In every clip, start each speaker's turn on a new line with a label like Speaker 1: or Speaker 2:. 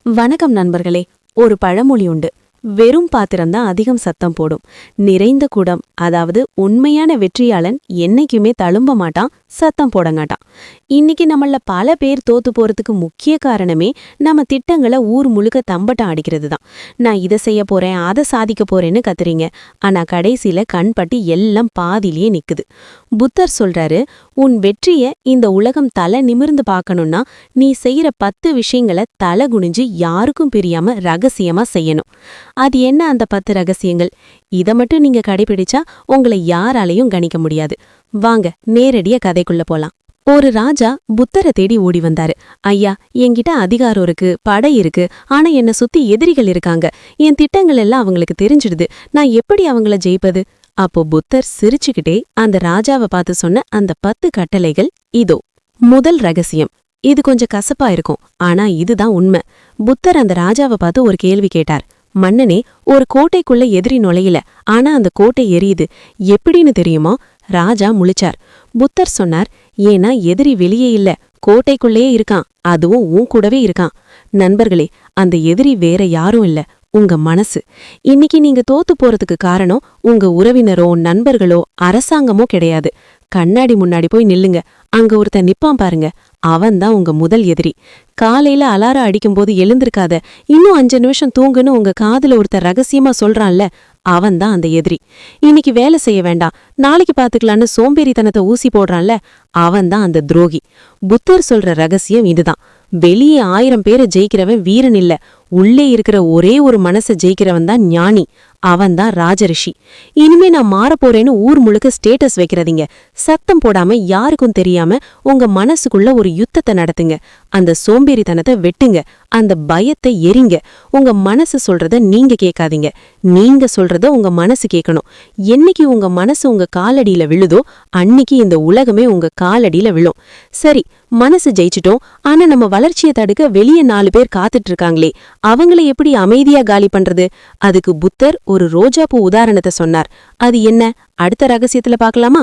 Speaker 1: வணக்கம் நண்பர்களே. ஒரு பழமொழி உண்டு, வெறும் பாத்திரம்தான் அதிகம் சத்தம் போடும். நிறைந்த குடம், அதாவது உண்மையான வெற்றியாளன் என்னைக்குமே தழும்ப மாட்டான், சத்தம் போடங்காட்டான். இன்னைக்கு நம்மள பல பேர் தோத்து போறதுக்கு முக்கிய காரணமே நம்ம திட்டங்களை ஊர் முழுக்க தம்பட்டம் அடிக்கிறது தான். நான் இதை செய்ய போறேன், அதை சாதிக்க போறேன்னு கத்துறீங்க. ஆனா கடைசியில கண்பட்டி எல்லாம் பாதியிலேயே நிக்குது. புத்தர் சொல்றாரு, உன் வெற்றிய இந்த உலகம் தலை நிமிர்ந்து பார்க்கணும்னா நீ செய்யற 10 விஷயங்களை தலை குனிஞ்சு யாருக்கும் பிரியாம ரகசியமா செய்யணும். அது என்ன அந்த 10 ரகசியங்கள்? இதை மட்டும் நீங்க கடைபிடிச்சா உங்களை யாராலையும் கணிக்க முடியாது. வாங்க நேரடியா கதைக்குள்ள போலாம். ஒரு ராஜா புத்தரை தேடி ஓடி வந்தாரு. ஐயா, என்கிட்ட அதிகாரம் இருக்கு, படை இருக்கு, ஆனா என்ன சுத்தி எதிரிகள் இருக்காங்க. என் திட்டங்கள் எல்லாம் அவங்களுக்கு தெரிஞ்சிடுது. நான் எப்படி அவங்கள ஜெயிப்பது? அப்போ புத்தர் சிரிச்சுக்கிட்டே அந்த ராஜாவை பார்த்து சொன்ன அந்த 10 கட்டளைகள் இதோ. முதல் ரகசியம். இது கொஞ்சம் கசப்பா இருக்கும், ஆனா இதுதான் உண்மை. புத்தர் அந்த ராஜாவை பார்த்து ஒரு கேள்வி கேட்டார். மன்னனே, ஒரு கோட்டைக்குள்ள எதிரி நுழையல, ஆனா அந்த கோட்டை எரியுது, எப்படின்னு தெரியுமா? ராஜா முழிச்சார். புத்தர் சொன்னார், ஏன்னா எதிரி வெளியே இல்ல, கோட்டைக்குள்ளேயே இருக்கான், அதுவும் உன் கூடவே இருக்கான். நண்பர்களே, அந்த எதிரி வேற யாரும் இல்ல, உங்க மனசு. இன்னைக்கு நீங்க தோத்து போறதுக்கு காரணம் உங்க உறவினரோ நண்பர்களோ அரசாங்கமோ கிடையாது. கண்ணாடி முன்னாடி போய் நில்லுங்க, அங்க ஒருத்தன் நிப்பான் பாருங்க, அவன்தான் உங்க முதல் எதிரி. காலையில அலாரம் அடிக்கும்போது எழுந்திருக்காத, இன்னும் 5 நிமிஷம் தூங்குன்னு உங்க காதுல ஒருத்தர் ரகசியமா சொல்றான்ல, அவன்தான் அந்த எதிரி. இன்னைக்கு வேலை செய்ய வேண்டாம், நாளைக்கு பாத்துக்கலான்னு சோம்பேறித்தனத்தை ஊசி போடுறான்ல, அவன்தான் அந்த துரோகி. புத்தர் சொல்ற ரகசியம் இதுதான். வெளியே 1000 பேரை ஜெயிக்கிறவன் வீரன் இல்ல, உள்ளே இருக்கிற ஒரே ஒரு மனசை ஜெயிக்கிறவன் தான் ஞானி, அவன்தான் ராஜரிஷி. இனிமே நான் மாறப்போறேன்னு ஊர் முழுக்க ஸ்டேட்டஸ் வைக்கிறதீங்க. சத்தம் போடாம யாருக்கும் தெரியாம உங்க மனசுக்குள்ள ஒரு யுத்தத்தை நடத்துங்க. அந்த சோம்பேறித்தனத்தை வெட்டுங்க, அந்த பயத்தை எரிங்க. உங்க மனசு சொல்றத நீங்க கேட்காதீங்க, நீங்க சொல்றத உங்க மனசு கேட்கணும். என்னைக்கு உங்க மனசு உங்க காலடியில விழுதோ அன்னைக்கு இந்த உலகமே உங்க காலடியில விழும். சரி, மனசு ஜெயிச்சிட்டோம், ஆனா நம்ம வளர்ச்சியை தடுக்க வெளியே 4 பேர் காத்துட்டு இருக்காங்களே, அவங்கள எப்படி அமைதியா காலி பண்றது? அதுக்கு புத்தர் ஒரு ரோஜாப்பூ உதாரணத்தை சொன்னார். அது என்ன? அடுத்த ரகசியத்துல பார்க்கலாமா?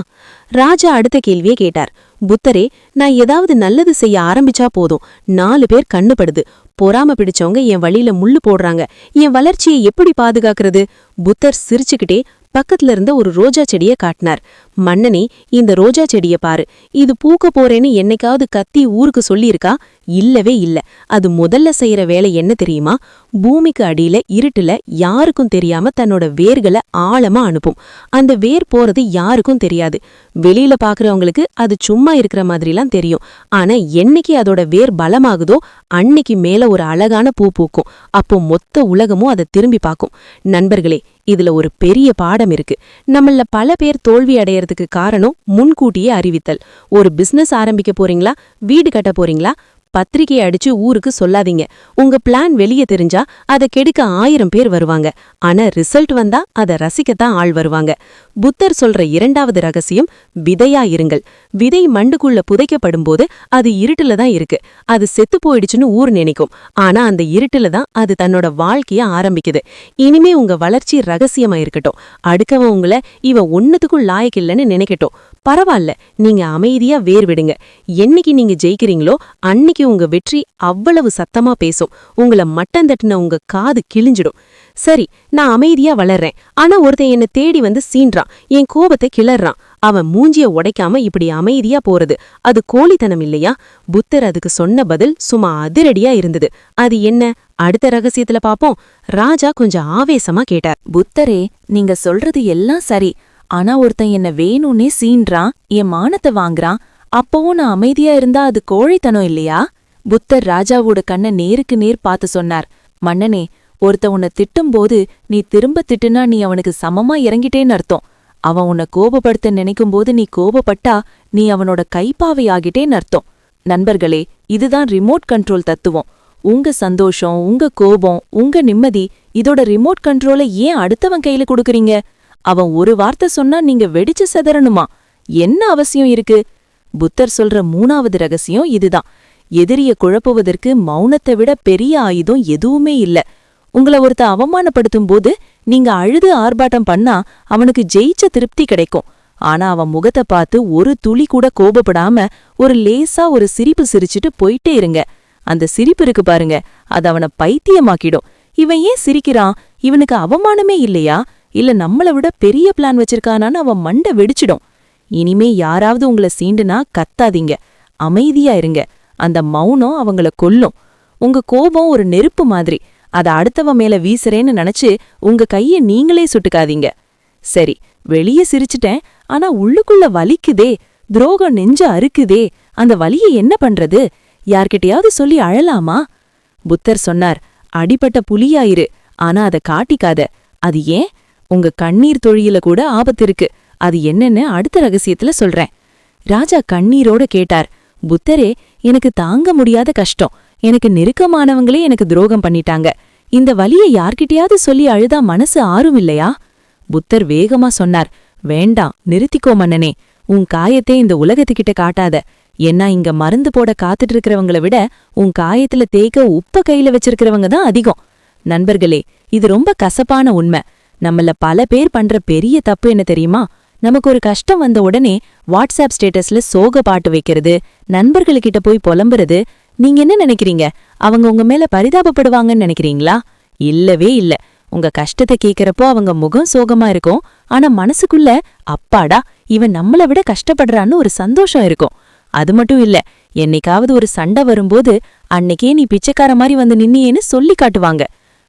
Speaker 1: ராஜா அடுத்த கேள்வியை கேட்டார். புத்தரே, நான் ஏதாவது நல்லது செய்ய ஆரம்பிச்சா போதும் 4 பேர் கண்ணுபடுது, பொறாம பிடிச்சவங்க என் வழியில முள்ளு போடுறாங்க, என் வளர்ச்சியை எப்படி பாதுகாக்கிறது? புத்தர் சிரிச்சுக்கிட்டே பக்கத்துல இருந்த ஒரு ரோஜா செடியை காட்டினார். மன்னனே, இந்த ரோஜா செடியை பாரு, இது பூக்க போறேன்னு என்னைக்காவது கத்தி ஊருக்கு சொல்லியிருக்கா? இல்லவே இல்ல. அது முதல்ல செய்யற வேலை என்ன தெரியுமா? பூமிக்கு அடியில இருட்டுல யாருக்கும் தெரியாம தன்னோட வேர்களை ஆழமா அனுப்பும். அந்த வேர் போறது யாருக்கும் தெரியாது. வெளியில பாக்குறவங்களுக்கு அது சும்மா இருக்கிற மாதிரிலாம் தெரியும். ஆனா என்னைக்கு அதோட வேர் பலமாகுதோ அன்னைக்கு மேல ஒரு அழகான பூ பூக்கும். அப்போ மொத்த உலகமும் அதை திரும்பி பார்க்கும். நண்பர்களே, இதுல ஒரு பெரிய பாடம் இருக்கு. நம்மள பல பேர் தோல்வி அடையறதுக்கு காரணம் முன்கூட்டியே அறிவித்தல். ஒரு பிசினஸ் ஆரம்பிக்க போறீங்களா, வீடு கட்ட போறீங்களா, பத்திரிகை அடிச்சு ஊருக்கு சொல்லாதீங்க. உங்க பிளான் வெளியே தெரிஞ்சா அதை கெடுக்க 1000 பேர் வருவாங்க. ஆனா ரிசல்ட் வந்தா அதை ரசிக்கத்தான் ஆள் வருவாங்க. புத்தர் சொல்ற 2வது ரகசியம், விதையா இருங்கள். விதை மண்டுக்குள்ள புதைக்கப்படும் போது அது இருட்டுல தான் இருக்கு. அது செத்து போயிடுச்சுன்னு ஊர் நினைக்கும், ஆனா அந்த இருட்டுல தான் அது தன்னோட வாழ்க்கைய ஆரம்பிக்குது. இனிமே உங்க வளர்ச்சி ரகசியமா இருக்கட்டும். அடுக்கவன் உங்களை இவன் ஒன்னுத்துக்கும் லாயக்கில்லன்னு நினைக்கட்டும். பரவாயில்ல, நீங்க அமைதியா வேர் விடுங்க. என்னைக்கு நீங்க ஜெயிக்கிறீங்களோ அன்னைக்கு உங்க வெற்றி அவ்வளவு சத்தமா பேசும். உங்களை மட்டம் தட்டின உங்க காது கிழிஞ்சிடும். சரி, நான் அமைதியா வளர்றேன், ஆனா ஒருத்தன் என்ன தேடி வந்து சீன்றான், என் கோபத்தை கிளறான். அவன் மூஞ்சிய உடைக்காம இப்படி அமைதியா போறது அது கோழித்தனம் இல்லையா? புத்தர் அதுக்கு சொன்ன பதில் சும்மா அதிரடியா இருந்தது. அது என்ன? அடுத்த ரகசியத்துல பாப்போம். ராஜா கொஞ்சம் ஆவேசமா கேட்டார்.
Speaker 2: புத்தரே, நீங்க சொல்றது எல்லாம் சரி, ஆனா ஒருத்தன் என்ன வேணும்னே சீன்றான், என் மானத்தை வாங்குறான், அப்பவும் நான் அமைதியா இருந்தா அது கோழைத்தனம் இல்லையா? புத்தர் ராஜாவோட கண்ணை நேருக்கு நேர் பார்த்து சொன்னார். மன்னனே, ஒருத்த உன்னை திட்டும்போது நீ திரும்ப திட்டுனா நீ அவனுக்கு சமமா இறங்கிட்டேன்னு அர்த்தம். அவன் உன்னை கோபப்படுத்த நினைக்கும்போது நீ கோபப்பட்டா நீ அவனோட கைப்பாவை ஆகிட்டேன்னு அர்த்தம். நண்பர்களே, இதுதான் ரிமோட் கண்ட்ரோல் தத்துவம். உங்க சந்தோஷம், உங்க கோபம், உங்க நிம்மதி, இதோட ரிமோட் கண்ட்ரோலை ஏன் அடுத்தவன் கையில கொடுக்குறீங்க? அவன் ஒரு வார்த்தை சொன்னா நீங்க வெடிச்சு செதறணுமா? என்ன அவசியம் இருக்கு? புத்தர் சொல்ற 3வது ரகசியம் இதுதான். எதிரிய குழப்புவதற்கு மௌனத்தை விட பெரிய ஆயுதம் எதுவுமே இல்ல. உங்களை ஒருத்த அவமானப்படுத்தும் போது நீங்க அழுது ஆர்ப்பாட்டம் பண்ணா அவனுக்கு ஜெயிச்ச திருப்தி கிடைக்கும். ஆனா அவன் முகத்தை பார்த்து ஒரு துளி கூட கோபப்படாம ஒரு லேசா ஒரு சிரிப்பு சிரிச்சுட்டு போயிட்டே இருங்க. அந்த சிரிப்பு இருக்கு பாருங்க, அது அவனை பைத்தியமாக்கிடும். இவன் ஏன் சிரிக்கிறான்? இவனுக்கு அவமானமே இல்லையா? இல்ல நம்மள விட பெரிய பிளான் வச்சிருக்கானான்னு அவன் மண்டை வெடிச்சிடும். இனிமே யாராவது உங்களை சீண்டுனா கத்தாதீங்க, அமைதியா இருங்க. அந்த மௌனம் அவங்கள கொல்லும். உங்க கோபம் ஒரு நெருப்பு மாதிரி, அத அடுத்தவன் மேல வீசுறேன்னு நினைச்சு உங்க கைய நீங்களே சுட்டுக்காதீங்க. சரி, வெளியே சிரிச்சிட்டேன், ஆனா உள்ளுக்குள்ள வலிக்குதே, துரோகம் நெஞ்ச அறுக்குதே, அந்த வலியை என்ன பண்றது? யார்கிட்டயாவது சொல்லி அழலாமா? புத்தர் சொன்னார், அடிபட்ட புலியாயிரு, ஆனா அத காட்டிக்காத. அது ஏன்? உங்க கண்ணீர் தொழில கூட ஆபத்து இருக்கு. அது என்னன்னு அடுத்த ரகசியத்துல சொல்றேன். ராஜா கண்ணீரோட கேட்டார், புத்தரே, எனக்கு தாங்க முடியாத கஷ்டம். எனக்கு நெருக்கமானவங்களே எனக்கு துரோகம் பண்ணிட்டாங்க. இந்த வலியை யார்கிட்டயாவது சொல்லி அழுதா மனசு ஆறும் இல்லையா? புத்தர் வேகமா சொன்னார், வேண்டாம், நிறுத்திக்கோ மன்னனே. உன் காயத்தை இந்த உலகத்துக்கிட்ட காட்டாத. ஏன்னா இங்க மருந்து போட காத்துட்டு இருக்கிறவங்கள விட உன் காயத்துல தேய்க்க உப்ப கையில வச்சிருக்கிறவங்க தான் அதிகம். நண்பர்களே, இது ரொம்ப கசப்பான உண்மை. நம்மள பல பேர் பண்ற பெரிய தப்பு என்ன தெரியுமா? நமக்கு ஒரு கஷ்டம் வந்த உடனே வாட்ஸ்அப் ஸ்டேட்டஸ்ல சோக பாட்டு வைக்கிறது, நண்பர்கள்கிட்ட போய் புலம்புறது. நீங்க என்ன நினைக்கிறீங்க? அவங்க உங்க மேல பரிதாபப்படுவாங்கன்னு நினைக்கிறீங்களா? இல்லவே இல்ல. உங்க கஷ்டத்தை கேக்குறப்போ அவங்க முகம் சோகமா இருக்கும், ஆனா மனசுக்குள்ள அப்பாடா, இவன் நம்மள விட கஷ்டப்படுறான்னு ஒரு சந்தோஷம் இருக்கும். அது மட்டும் இல்ல, என்னைக்காவது ஒரு சண்டை வரும்போது அன்னைக்கே நீ பிச்சைக்கார மாதிரி வந்து நின்னியேன்னு சொல்லி காட்டுவாங்க.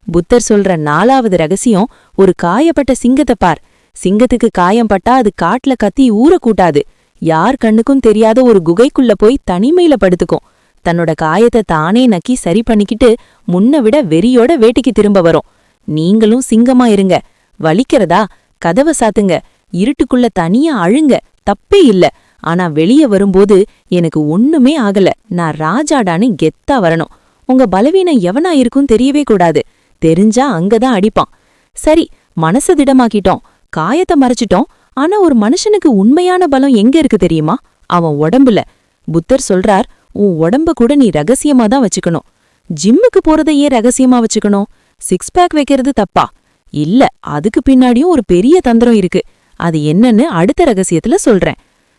Speaker 2: புத்தர் சொல்ற 4வது ரகசியம், ஒரு காயப்பட்ட சிங்கத்தை பார். சிங்கத்துக்கு காயம் பட்டா அது காட்டுல கத்தி ஊற கூட்டாது. யார் கண்ணுக்கும் தெரியாத ஒரு குகைக்குள்ள போய் தனிமையில படுத்துக்கும். தன்னோட காயத்தை தானே நக்கி சரி பண்ணிக்கிட்டு முன்ன விட வெறியோட வேட்டைக்கு திரும்ப வரும். நீங்களும் சிங்கமா இருங்க. வலிக்கிறதா? கதவை சாத்துங்க. இருட்டுக்குள்ள தனியா அழுங்க, தப்பே இல்ல. ஆனா வெளியே வரும்போது எனக்கு ஒண்ணுமே ஆகல, நான் ராஜாடான்னு கெத்தா வரணும். உங்க பலவீனம் எவனா இருக்கும் தெரியவே கூடாது. தெரிஞ்சா அங்கதான் அடிப்பான். சரி, மனச திடமாக்கிட்டோம், காயத்தை மறைச்சிட்டோம். ஆனா ஒரு மனுஷனுக்கு உண்மையான பலம் எங்க இருக்கு தெரியுமா? அவன் உடம்புல. புத்தர் சொல்றார், உன் உடம்ப கூட நீ ரகசியமா தான் வச்சுக்கணும். ஜிம்முக்கு போறதையே ரகசியமா வச்சுக்கணும். 6 பேக் வைக்கிறது தப்பா? இல்ல, அதுக்கு பின்னாடியும் ஒரு பெரிய தந்திரம் இருக்கு. அது என்னன்னு அடுத்த ரகசியத்துல சொல்றேன்.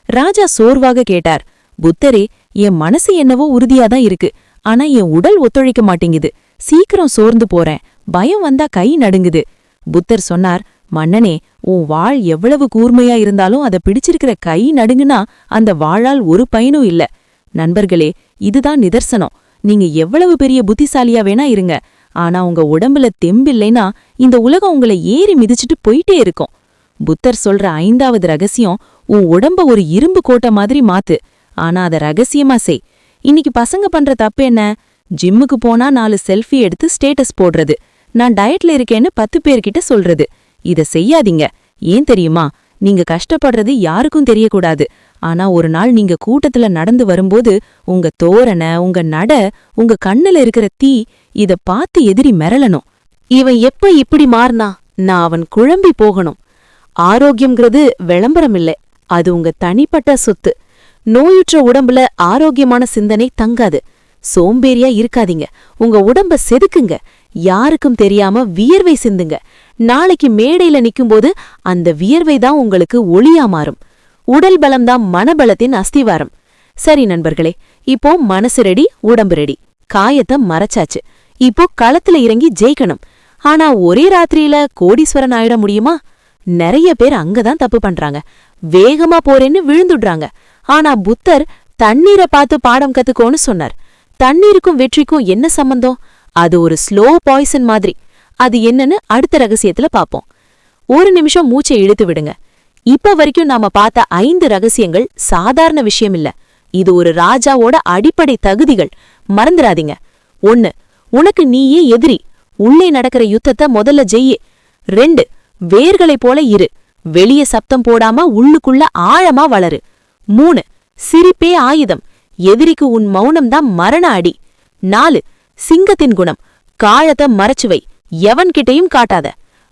Speaker 2: ராஜா சோர்வாக கேட்டார், புத்தரே, என் மனசு என்னவோ உறுதியாதான் இருக்கு, ஆனா என் உடல் ஒத்துழைக்க மாட்டேங்குது. சீக்கிரம் சோர்ந்து போறேன், பயம் வந்தா கை நடுங்குது. புத்தர் சொன்னார், மன்னனே, உன் வாள் எவ்வளவு கூர்மையா இருந்தாலும் அதை பிடிச்சிருக்கிற கை நடுங்குனா அந்த வாளால் ஒரு பயனும் இல்ல. நண்பர்களே, இதுதான் நிதர்சனம். நீங்க எவ்வளவு பெரிய புத்திசாலியா வேணா இருங்க, ஆனா உங்க உடம்புல தெம்பில்லைனா இந்த உலகம் உங்களை ஏறி மிதிச்சுட்டு போயிட்டே இருக்கும். புத்தர் சொல்ற 5வது ரகசியம், உன் உடம்ப ஒரு இரும்பு கோட்டை மாதிரி மாத்து, ஆனா அத ரகசியமா செய். இன்னைக்கு பசங்க பண்ற தப்பு என்ன? ஜிம்முக்கு போனா 4 செல்ஃபி எடுத்து ஸ்டேட்டஸ் போடுறது, நான் டயட்ல இருக்கேன்னு 10 பேர்கிட்ட சொல்றது. இத செய்யாதீங்க. ஏன் தெரியுமா? நீங்க கஷ்டப்படுறது யாருக்கும் தெரியக்கூடாது. ஆனா ஒரு நாள் நீங்க கூட்டத்துல நடந்து வரும்போது உங்க தோரணை, உங்க நட, உங்க கண்ணுல இருக்கிற தீ, இத பார்த்து எதிரி மிரளணும். இவன் எப்ப இப்படி மாறினா? நான் அவன் குழம்பி போகணும். ஆரோக்கியம்ங்கிறது விளம்பரம் இல்லை, அது உங்க தனிப்பட்ட சொத்து. நோயுற்ற உடம்புல ஆரோக்கியமான சிந்தனை தங்காது. சோம்பேறியா இருக்காதீங்க, உங்க உடம்ப செதுக்குங்க. யாருக்கும் தெரியாம வியர்வை சிந்துங்க. நாளைக்கு மேடையில நிக்கும்போது அந்த வியர்வை தான் உங்களுக்கு ஒளியா மாறும். உடல் பலம்தான் மனபலத்தின் அஸ்திவாரம். சரி நண்பர்களே, இப்போ மனசு ரெடி, உடம்பு ரெடி. காயத்தை மறைச்சாச்சு. இப்போ களத்துல இறங்கி ஜெயிக்கணும். ஆனா ஒரே ராத்திரியில கோடீஸ்வரன் ஆயிட முடியுமா? நிறைய பேர் அங்கதான் தப்பு பண்றாங்க. வேகமா போறேன்னு விழுந்துடுறாங்க. ஆனா புத்தர் தண்ணீரை பார்த்து பாடம் கத்துக்கோன்னு சொன்னார். தண்ணீருக்கும் வெற்றிக்கும் என்ன சம்பந்தம்? அது ஒரு ஸ்லோ பாய்சன் மாதிரி. அது என்னன்னு அடுத்த ரகசியத்துல பாப்போம். ஒரு நிமிஷம் மூச்சை இழுத்து விடுங்க. இப்ப வரைக்கும் நாம பார்த்த 5 ரகசியங்கள் சாதாரண விஷயம் இல்ல. இது ஒரு ராஜாவோட அடிப்படை தகுதிகள். மறந்துடாதீங்க. 1. உனக்கு நீயே எதிரி. உள்ளே நடக்கிற யுத்தத்தை முதல்ல ஜெய்யு. 2. வேர்களைப் போல இரு. வெளிய சப்தம் போடாம உள்ளுக்குள்ள ஆழமா வளரு. 3. சிரிப்பே ஆயுதம். எதிரிக்கு உன் மௌனம்தான் மரண அடி. 4. சிங்கத்தின் குணம். காயத்தை மறைச்சுவை, எவன்கிட்டையும் காட்டாத.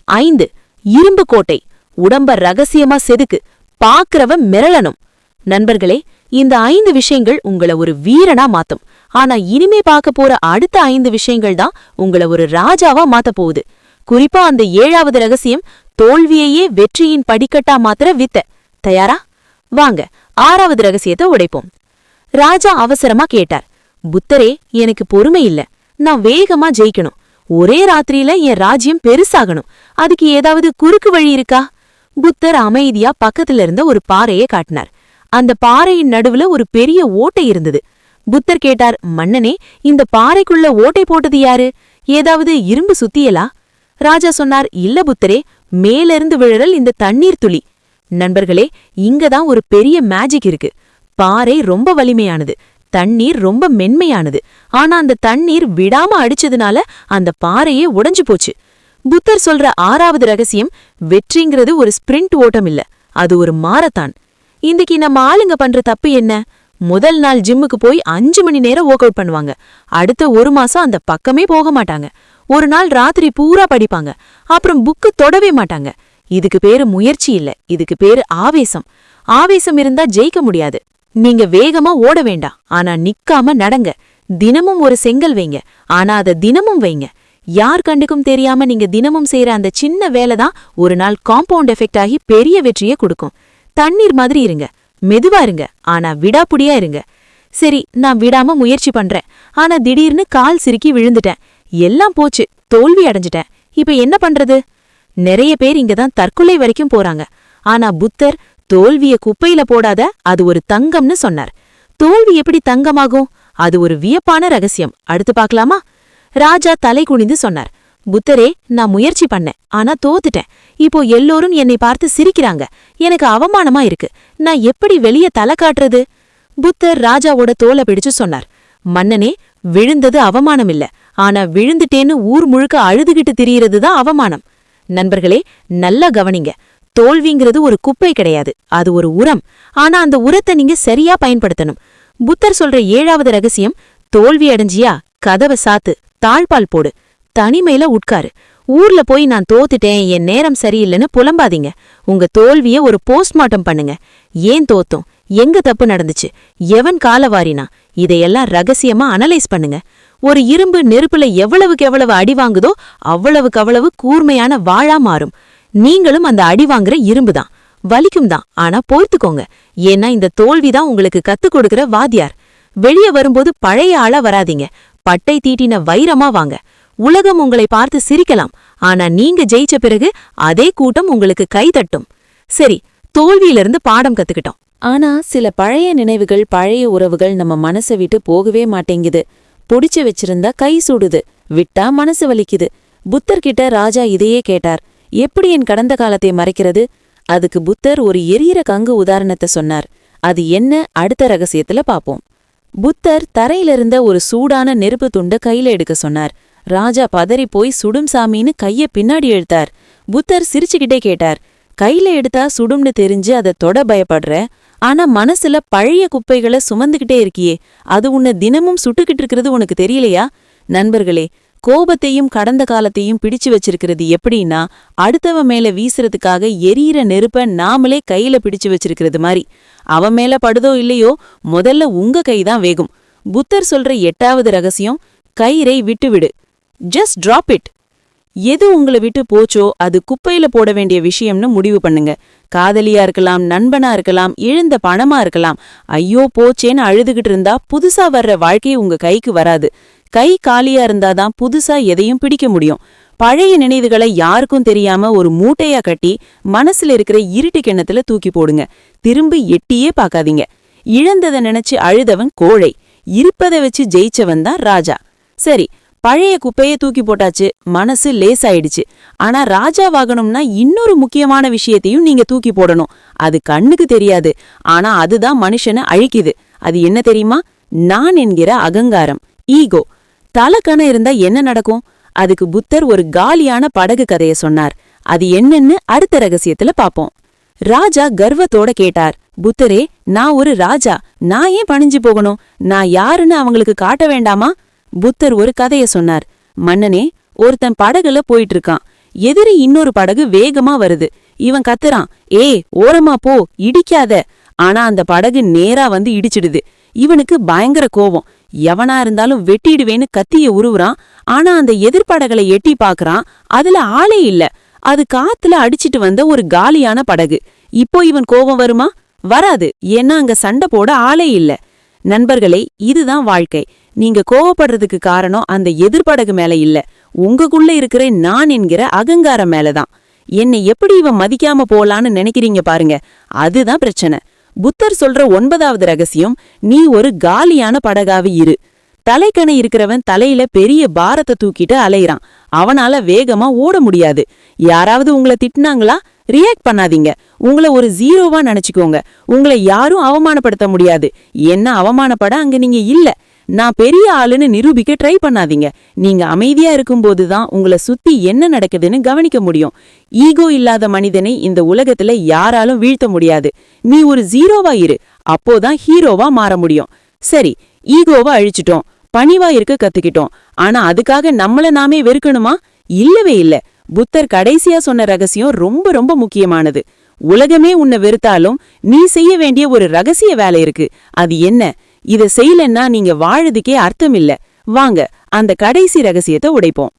Speaker 2: 5. இரும்பு கோட்டை. உடம்ப ரகசியமா செதுக்கு, பாக்குறவன் மிரளணும். நண்பர்களே, இந்த 5 விஷயங்கள் உங்களை ஒரு வீரனா மாத்தும். ஆனா இனிமே பார்க்க போற அடுத்த 5 விஷயங்கள் தான் உங்களை ஒரு ராஜாவா மாத்த போகுது. குறிப்பா அந்த 7வது ரகசியம், தோல்வியையே வெற்றியின் படிக்கட்டா மாத்திர வித்த. தயாரா? வாங்க 6வது ரகசியத்தை உடைப்போம். ராஜா அவசரமா கேட்டார், புத்தரே, எனக்கு பொறுமை இல்ல. நான் வேகமா ஜெயிக்கணும். ஒரே ராத்திரியில என் ராஜ்யம் பெருசாகணும். அதுக்கு ஏதாவது குறுக்கு வழி இருக்கா? புத்தர் அமைதியா பக்கத்துல இருந்த ஒரு பாறையை காட்டினார். அந்த பாறையின் நடுவுல ஒரு பெரிய ஓட்டை இருந்தது. புத்தர் கேட்டார், மன்னனே, இந்த பாறைக்குள்ள ஓட்டை போட்டது யாரு? ஏதாவது இரும்பு சுத்தியலா? ராஜா சொன்னார், இல்ல புத்தரே, மேலிருந்து விழறல் இந்த தண்ணீர் துளி. நண்பர்களே, இங்கதான் ஒரு பெரிய மேஜிக் இருக்கு. பாறை ரொம்ப வலிமையானது, தண்ணீர் ரொம்ப மென்மையானது. ஆனா அந்த தண்ணீர் விடாம அடிச்சதுனால அந்த பாறையே உடைஞ்சு போச்சு. புத்தர் சொல்ற 6வது ரகசியம், வெற்றிங்கிறது ஒரு ஸ்பிரிண்ட் ஓட்டம் இல்ல, அது ஒரு மாரத்தான். இன்னைக்கு நம்ம ஆளுங்க பண்ற தப்பு என்ன? முதல் நாள் ஜிம்முக்கு போய் 5 மணி நேரம் ஒர்க் அவுட் பண்ணுவாங்க. அடுத்த 1 மாசம் அந்த பக்கமே போக மாட்டாங்க. ஒரு நாள் ராத்திரி பூரா படிப்பாங்க. அப்புறம் புக்கு தொடவே மாட்டாங்க. இதுக்கு பேரு முயற்சி இல்ல, இதுக்கு பேரு ஆவேசம். ஆவேசம் இருந்தா ஜெயிக்க முடியாது. நீங்க வேகமா ஓட வேண்டாம், ஆனா நிக்காம நடங்க. தினமும் ஒரு செங்கல் வைங்க, ஆனா அத தினமும் வைங்க. யார் கண்டுக்கும் தெரியாம நீங்க தினமும் செய்யற அந்த சின்ன வேலைதான் ஒரு நாள் காம்பவுண்ட் எஃபெக்ட் ஆகி பெரிய வெற்றியை கொடுக்கும். தண்ணீர் மாதிரி இருங்க, மெதுவா இருங்க, ஆனா விடாப்புடியா இருங்க. சரி, நான் விடாம முயற்சி பண்றேன், ஆனா திடீர்னு கால் சிறுக்கி விழுந்துட்டேன். எல்லாம் போச்சு, தோல்வி அடைஞ்சிட்டேன். இப்ப என்ன பண்றது? நிறைய பேர் இங்கதான் தற்கொலை வரைக்கும் போறாங்க. ஆனா புத்தர் தோல்விய குப்பையில போடாத, அது ஒரு தங்கம்னு சொன்னார். தோல்வி எப்படி தங்கமாகும்? அது ஒரு வியப்பான ரகசியம். அடுத்து பார்க்கலாமா? ராஜா தலை குனிந்து சொன்னார், புத்தரே, நான் முயற்சி பண்ணேன், ஆனா தோத்துட்டேன். இப்போ எல்லோரும் என்னை பார்த்து சிரிக்கிறாங்க. எனக்கு அவமானமா இருக்கு. நான் எப்படி வெளியே தலை காட்டுறது? புத்தர் ராஜாவோட தோலை பிடிச்சு சொன்னார், மன்னனே, விழுந்தது அவமானம் இல்ல, ஆனா விழுந்துட்டேன்னு ஊர் முழுக்க அழுதுகிட்டு திரியறதுதான் அவமானம். நண்பர்களே, நல்லா கவனிங்க. தோல்விங்கிறது ஒரு குப்பை கிடையாது, அது ஒரு உரம். ஆனா அந்த உரத்தை நீங்க சரியா பயன்படுத்தணும். புத்தர் சொல்ற 7வது ரகசியம், தோல்வி அடைஞ்சியா, கதவை சாத்து, தாழ்பால் போடு, தனிமையில உட்காரு. ஊர்ல போய் நான் தோத்துட்டேன், என் நேரம் சரியில்லைன்னு புலம்பாதீங்க. உங்க தோல்விய ஒரு போஸ்ட்மார்ட்டம் பண்ணுங்க. ஏன் தோத்தோம்? எங்க தப்பு நடந்துச்சு? எவன் காலவாரினா? இதையெல்லாம் ரகசியமா அனலைஸ் பண்ணுங்க. ஒரு இரும்பு நெருப்புல எவ்வளவுக்கு எவ்வளவு அடி வாங்குதோ அவ்வளவுக்கு அவ்வளவு கூர்மையான வாளா மாறும். நீங்களும் அந்த அடி வாங்குற இரும்புதான். வலிக்கும் தான், ஆனா போர்த்துக்கோங்க. ஏன்னா இந்த தோல்விதான் உங்களுக்கு கத்துக் கொடுக்கிற வாத்தியார். வெளியே வரும்போது பழைய ஆளா வராதீங்க, பட்டை தீட்டின வைரமா வாங்க. உலகம் உங்களை பார்த்து சிரிக்கலாம், ஆனா நீங்க ஜெயிச்ச பிறகு அதே கூட்டம் உங்களுக்கு கை தட்டும். சரி, தோல்வியிலிருந்து பாடம் கத்துக்கிட்டோம்.
Speaker 3: ஆனா சில பழைய நினைவுகள், பழைய உறவுகள் நம்ம மனசை விட்டு போகவே மாட்டேங்குது. புடிச்சு வச்சிருந்தா கை சுடுது, விட்டா மனசு வலிக்குது. புத்தர்கிட்ட ராஜா இதையே கேட்டார், எப்படி என் கடந்த காலத்தை மறைக்கிறது? அதுக்கு புத்தர் ஒரு எரியிற கங்கு உதாரணத்தை சொன்னார். அது என்ன, அடுத்த ரகசியத்துல பாப்போம். புத்தர் தரையிலிருந்த ஒரு சூடான நெருப்பு துண்ட கையில எடுக்க சொன்னார். ராஜா பதறி போய் சுடும் சாமின்னு கைய பின்னாடி இழுத்தார். புத்தர் சிரிச்சுக்கிட்டே கேட்டார், கையில எடுத்தா சுடும்னு தெரிஞ்சு அதை தொட பயப்படுற, ஆனா மனசுல பழைய குப்பைகளை சுமந்துகிட்டே இருக்கியே, அது உன்னை தினமும் சுட்டுக்கிட்டு இருக்கிறது உனக்கு தெரியலையா? நண்பர்களே, கோபத்தையும் கடந்த காலத்தையும் பிடிச்சு வச்சிருக்கிறது எப்படின்னா, அடுத்தவன் மேல வீசுறதுக்காக எரியிற நெருப்ப நாமளே கையில பிடிச்சு வச்சிருக்கிறது மாதிரி. அவன் மேல படுதோ இல்லையோ, முதல்ல உங்க கைதான் வேகும். புத்தர் சொல்ற 8வது ரகசியம், கயிறை விட்டுவிடு. Just drop it. எது உங்களை விட்டு போச்சோ அது குப்பையில போட வேண்டிய விஷயம்னு முடிவு பண்ணுங்க. காதலியா இருக்கலாம், நண்பனா இருக்கலாம், இழந்த பணமா இருக்கலாம். ஐயோ போச்சேன்னு அழுதுகிட்டு இருந்தா புதுசா வர்ற வாழ்க்கை உங்க கைக்கு வராது. கை காலியா இருந்தாதான் புதுசா எதையும் பிடிக்க முடியும். பழைய நினைவுகளை யாருக்கும் தெரியாம ஒரு மூட்டையா கட்டி மனசுல இருக்கிற இருட்டு கிணத்துல தூக்கி போடுங்க. திரும்பி எட்டியே பார்க்காதீங்க. இழந்ததை நினைச்சு அழுதவன் கோழை, இருப்பதை வச்சு ஜெயிச்சவன் தான் ராஜா. சரி, பழைய குப்பையை தூக்கி போட்டாச்சு, மனசு லேசாயிடுச்சு. ஆனா ராஜாவாகணும்னா இன்னொரு முக்கியமான விஷயத்தையும் நீங்க தூக்கி போடணும். அது கண்ணுக்கு தெரியாது, ஆனா அதுதான் மனுஷனை அழிக்குது. அது என்ன தெரியுமா? நான் என்கிற அகங்காரம், ஈகோ. தலக்கண இருந்தா என்ன நடக்கும்? அதுக்கு புத்தர் ஒரு காலியான படகு கதைய சொன்னார். அது என்னன்னு அடுத்த ரகசியத்துல பாப்போம். ராஜா கர்வத்தோட கேட்டார், புத்தரே, நான் ஒரு ராஜா, நான் ஏன் பணிஞ்சு போகணும்? நான் யாருன்னு அவங்களுக்கு காட்ட வேண்டாமா? புத்தர் ஒரு கதைய சொன்னார். மன்னனே, ஒருத்தன் படகுல போயிட்டு இருக்கான். எதிரி இன்னொரு படகு வேகமா வருது. இவன் கத்துறான், ஓரமா போ, இடிக்காத. ஆனா அந்த படகு நேரா வந்து இடிச்சிடுது. இவனுக்கு பயங்கர கோவம். எவனா இருந்தாலும் வெட்டிடுவேன்னு கத்திய உருவுறான். ஆனா அந்த எதிர்படகளை எட்டி பாக்குறான், அதுல ஆளே இல்ல. அது காத்துல அடிச்சிட்டு வந்த ஒரு காலியான படகு. இப்போ இவன் கோவம் வருமா? வராது, ஏன்னா அங்க சண்டை போட ஆளே இல்ல. நண்பர்களே, இதுதான் வாழ்க்கை. நீங்க கோவப்படுறதுக்கு காரணம் அந்த எதிர்படகு மேல இல்ல, உங்களுக்குள்ள இருக்கிற நான் என்கிற அகங்காரம் மேலதான். என்னை எப்படி இவன் மதிக்காம போலான்னு நினைக்கிறீங்க பாருங்க, அதுதான் பிரச்சனை. புத்தர் சொல்ற 9வது ரகசியம், நீ ஒரு காலியான படகாவே இரு. தலைக்கணை இருக்கிறவன் தலையில பெரிய பாரத்தை தூக்கிட்டு அலையிறான், அவனால வேகமா ஓட முடியாது. யாராவது உங்களை திட்டினாங்களா, ரியாக்ட் பண்ணாதீங்க. உங்களை ஒரு ஜீரோவா நினைச்சுக்கோங்க. உங்களை யாரும் அவமானப்படுத்த முடியாது. என்ன அவமானப்பட அங்க நீங்க இல்ல. நான் பெரிய ஆளுன்னு நிரூபிக்க ட்ரை பண்ணாதீங்க. நீங்க அமைதியா இருக்கும்போதுதான் உங்களை சுத்தி என்ன நடக்குதுன்னு கவனிக்க முடியும். ஈகோ இல்லாத மனிதனை இந்த உலகத்துல யாராலும் வீழ்த்த முடியாது. நீ ஒரு ஜீரோவா இரு, அப்போதான் ஹீரோவா மாற முடியும். சரி, ஈகோவா அழிச்சிட்டோம், பணிவா இருக்க கத்துக்கிட்டோம். ஆனா அதுக்காக நம்மள நாமே வெறுக்கணுமா? இல்லவே இல்ல. புத்தர் கடைசியா சொன்ன ரகசியம் ரொம்ப ரொம்ப முக்கியமானது. உலகமே உன்னை வெறுத்தாலும் நீ செய்ய வேண்டிய ஒரு ரகசிய வேலை இருக்கு. அது என்ன? இத செய்யலன்னா நீங்க வாழதுக்கே அர்த்தம் இல்ல. வாங்க அந்த கடைசி ரகசியத்தை உடைப்போம்.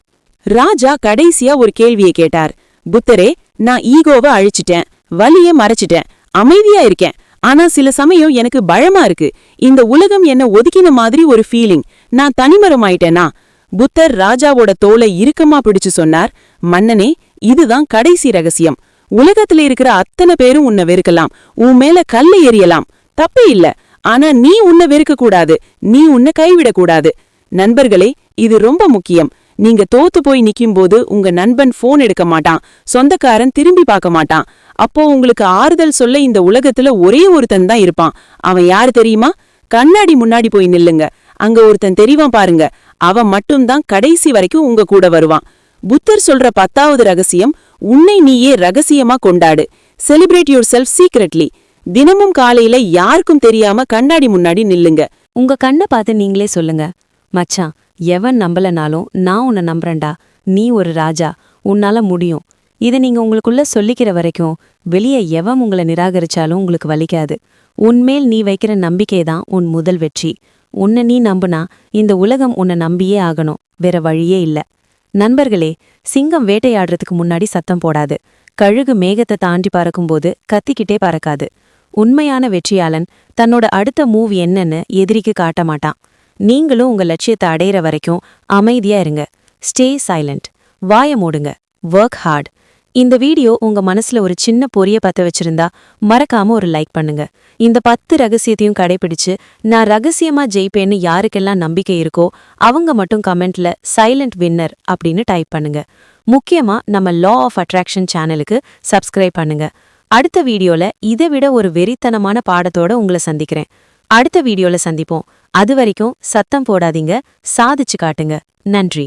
Speaker 3: ராஜா கடைசியா ஒரு கேள்வியை கேட்டார். புத்தரே, நான் ஈகோவை அழிச்சிட்டேன், வலிய மறைச்சிட்டேன், அமைதியா இருக்கேன். ஆனா சில சமயம் எனக்கு பயமா இருக்கு. இந்த உலகம் என்ன ஒதுக்கின மாதிரி ஒரு ஃபீலிங். நான் தனிமரம் ஆயிட்டேனா? புத்தர் ராஜாவோட தோலை இறுக்கமா பிடிச்சு சொன்னார், மன்னனே, இதுதான் கடைசி ரகசியம். உலகத்துல இருக்கிற அத்தனை பேரும் உன்னை வெறுக்கலாம், உன் மேல கல்லை எறியலாம், தப்பே இல்ல. ஆனா நீ உன்னை வெறுக்க கூடாது, நீ உன்னை கைவிடக்கூடாது. நண்பர்களே, இது ரொம்ப முக்கியம். நீங்க தோத்து போய் நிக்கும்போது உங்க நண்பன் போன் எடுக்க மாட்டான், சொந்தக்காரன் திரும்பி பார்க்க மாட்டான். அப்போ உங்களுக்கு ஆறுதல் சொல்ல இந்த உலகத்துல ஒரே ஒருத்தன் தான் இருப்பான். அவன் யாரு தெரியுமா? கண்ணாடி முன்னாடி போய் நில்லுங்க, அங்க ஒருத்தன் தெரிவான் பாருங்க. அவன் மட்டும்தான் கடைசி வரைக்கும் உங்க கூட வருவான். புத்தர் சொல்ற 10வது ரகசியம், உன்னை நீயே ரகசியமா கொண்டாடு. Celebrate your self secretly. தினமும் காலையில யாருக்கும் தெரியாம கண்ணாடி முன்னாடி நில்லுங்க.
Speaker 1: உங்க கண்ணை பார்த்து நீங்களே சொல்லுங்க, மச்சான், எவன் நம்பலனாலும் நான் உன்னை நம்புறேன்டா. நீ ஒரு ராஜா, உன்னால முடியும். இதை நீங்க உங்களுக்குள்ள சொல்லிக்கிற வரைக்கும் வெளியே எவன் உங்களை நிராகரிச்சாலும் உங்களுக்கு வலிக்காது. உன்மேல் நீ வைக்கிற நம்பிக்கைதான் உன் முதல் வெற்றி. உன்னை நீ நம்புனா இந்த உலகம் உன்னை நம்பியே ஆகணும், வேற வழியே இல்ல. நண்பர்களே, சிங்கம் வேட்டையாடுறதுக்கு முன்னாடி சத்தம் போடாது. கழுகு மேகத்தை தாண்டி பறக்கும்போது கத்திக்கிட்டே பறக்காது. உண்மையான வெற்றியாளன் தன்னோட அடுத்த மூவ் என்னன்னு எதிரிக்கு காட்ட மாட்டான். நீங்களும் உங்க லட்சியத்தை அடையிற வரைக்கும் அமைதியா இருங்க. Stay silent. வாய மூடுங்க. Work hard. இந்த வீடியோ உங்க மனசுல ஒரு சின்ன பொரிய பத்த வச்சிருந்தா மறக்காம ஒரு லைக் பண்ணுங்க. இந்த 10 ரகசியத்தையும் கடைபிடிச்சு நான் ரகசியமா ஜெயிப்பேன்னு யாருக்கெல்லாம் நம்பிக்கை இருக்கோ அவங்க மட்டும் கமெண்ட்ல சைலண்ட் வின்னர் அப்படின்னு டைப் பண்ணுங்க. முக்கியமா நம்ம லா ஆஃப் அட்ராக்ஷன் சேனலுக்கு சப்ஸ்கிரைப் பண்ணுங்க. அடுத்த வீடியோல இதை விட ஒரு வெறித்தனமான பாடத்தோட உங்களை சந்திக்கிறேன். அடுத்த வீடியோல சந்திப்போம். அது வரைக்கும் சத்தம் போடாதீங்க, சாதிச்சு காட்டுங்க. நன்றி.